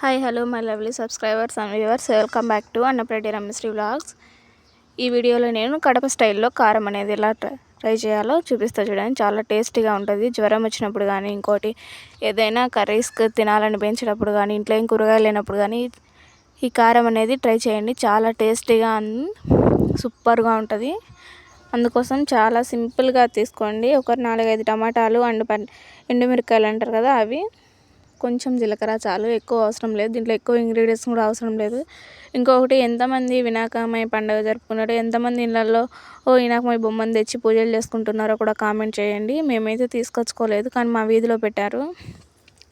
Hi hello my lovely subscribers and viewers, welcome back to Annapreddy Rameshri vlogs. ఈ వీడియోలో నేను కడప స్టైల్లో కారం అనేది ఎలా ట్రై చేయాలో చూపిస్తా. చూడండి, చాలా టేస్టీగా ఉంటుంది. జ్వరం వచ్చినప్పుడు కానీ, ఇంకోటి ఏదైనా కర్రీస్ తినాలని పెంచేటప్పుడు కానీ, ఇంట్లో ఏం కూరగాయలు లేనప్పుడు కానీ ఈ కారం అనేది ట్రై చేయండి. చాలా టేస్టీగా సూపర్గా ఉంటుంది. అందుకోసం చాలా సింపుల్గా తీసుకోండి. ఒక 4-5 టమాటాలు అండ్ ఎండుమిరకాయలు అంటారు కదా, అవి కొంచెం జీలకర్ర చాలు, ఎక్కువ అవసరం లేదు. దీంట్లో ఎక్కువ ఇంగ్రీడియంట్స్ కూడా అవసరం లేదు. ఇంకొకటి, ఎంతమంది వినాయకమై పండుగ జరుపుకున్నారో, ఎంతమంది ఇళ్ళల్లో వినాయకమై బొమ్మను తెచ్చి పూజలు చేసుకుంటున్నారో కూడా కామెంట్ చేయండి. మేమైతే తీసుకొచ్చుకోలేదు, కానీ మా వీధిలో పెట్టారు.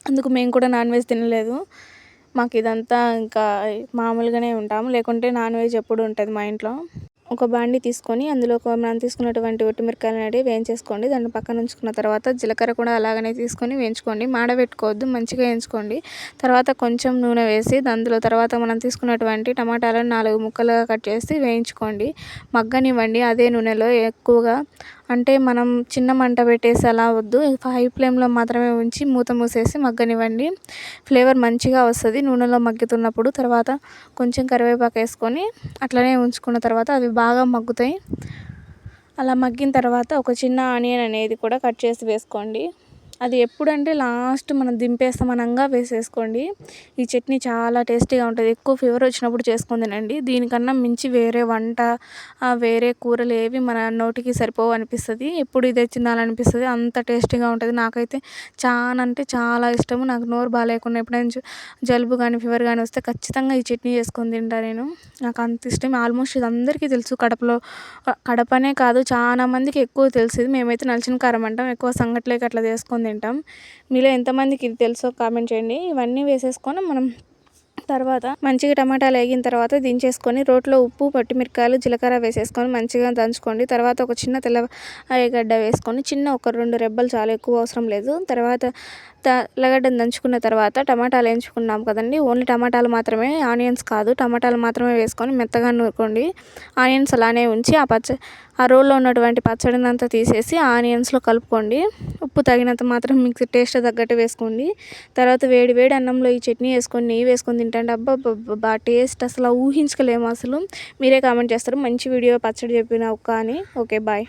అందుకు మేము కూడా నాన్ వెజ్ తినలేదు. మాకు ఇదంతా ఇంకా మామూలుగానే ఉంటాము, లేకుంటే నాన్ వెజ్ ఎప్పుడు ఉంటుంది మా ఇంట్లో. ఒక బాండి తీసుకొని అందులో మనం తీసుకున్నటువంటి ఒట్టిమిరకాయలు అనేవి వేయించేసుకోండి. దాన్ని పక్కన ఉంచుకున్న తర్వాత జీలకర్ర కూడా అలాగనే తీసుకొని వేయించుకోండి. మాడబెట్టుకోవద్దు, మంచిగా వేయించుకోండి. తర్వాత కొంచెం నూనె వేసి అందులో తర్వాత మనం తీసుకున్నటువంటి టమాటాలను 4 ముక్కలుగా కట్ చేసి వేయించుకోండి. మగ్గనివ్వండి అదే నూనెలో ఎక్కువగా. అంటే మనం చిన్న మంట పెట్టేసి అలా వద్దు, హై ఫ్లేమ్లో మాత్రమే ఉంచి మూత మూసేసి మగ్గనివ్వండి. ఫ్లేవర్ మంచిగా వస్తుంది నూనెలో మగ్గుతున్నప్పుడు. తర్వాత కొంచెం కరివేపాకు వేసుకొని అట్లనే ఉంచుకున్న తర్వాత అవి బాగా మగ్గుతాయి. అలా మగ్గిన తర్వాత ఒక చిన్న ఆనియన్ అనేది కూడా కట్ చేసి వేసుకోండి. అది ఎప్పుడంటే లాస్ట్ మనం దింపేస్తామనంగా వేసేసుకోండి. ఈ చట్నీ చాలా టేస్టీగా ఉంటుంది. ఎక్కువ ఫీవర్ వచ్చినప్పుడు చేసుకొని తినండి. దీనికన్నా మించి వేరే వంట, వేరే కూరలు ఏవి మన నోటికి సరిపోవు అనిపిస్తుంది. ఎప్పుడు ఇదే తినాలనిపిస్తుంది, అంత టేస్టీగా ఉంటుంది. నాకైతే చాలా అంటే చాలా ఇష్టము. నాకు నోరు బాగాలేకుండా ఎప్పుడైనా జలుబు కానీ ఫీవర్ కానీ వస్తే ఖచ్చితంగా ఈ చట్నీ చేసుకొని తింటా నేను. నాకు అంత ఇష్టం. ఆల్మోస్ట్ ఇది అందరికీ తెలుసు. కడపనే కాదు, చాలా మందికి ఎక్కువ తెలుసు. మేమైతే నలిచిన కారం అంటాం. ఎక్కువ సంగట్లేక అట్లా చేసుకొని తింటాం. మీలో ఎంతమందికి ఇది తెలుసో కామెంట్ చేయండి. ఇవన్నీ వేసేసుకొని మనం తర్వాత మంచిగా టమాటాలు వేగిన తర్వాత దించేసుకొని రోట్లో ఉప్పు, పచ్చిమిరపకాయలు, జీలకర్ర వేసేసుకొని మంచిగా దంచుకోండి. తర్వాత ఒక చిన్న తెల్లగడ్డ వేసుకొని ఒక 2 రెబ్బలు చాలా, ఎక్కువ అవసరం లేదు. తర్వాత తెల్లగడ్డను దంచుకున్న తర్వాత టమాటాలు వేయించుకున్నాం కదండి, ఓన్లీ టమాటాలు మాత్రమే, ఆనియన్స్ కాదు, టమాటాలు మాత్రమే వేసుకొని మెత్తగా నూరుకోండి. ఆనియన్స్ అలానే ఉంచి ఆ రోల్లో ఉన్నటువంటి పచ్చడిని అంతా తీసేసి ఆనియన్స్లో కలుపుకోండి. ఉప్పు తగినంత మాత్రం మీకు టేస్ట్ తగ్గట్టు వేసుకోండి. తర్వాత వేడి వేడి అన్నంలో ఈ చట్నీ వేసుకొని నెయ్యి వేసుకొని తింటే అబ్బా టేస్ట్ అసలు ఊహించుకోలేము. అసలు మీరే కామెంట్ చేస్తారు మంచి వీడియో పచ్చడి చెప్పినావు కానీ. Okay, bye.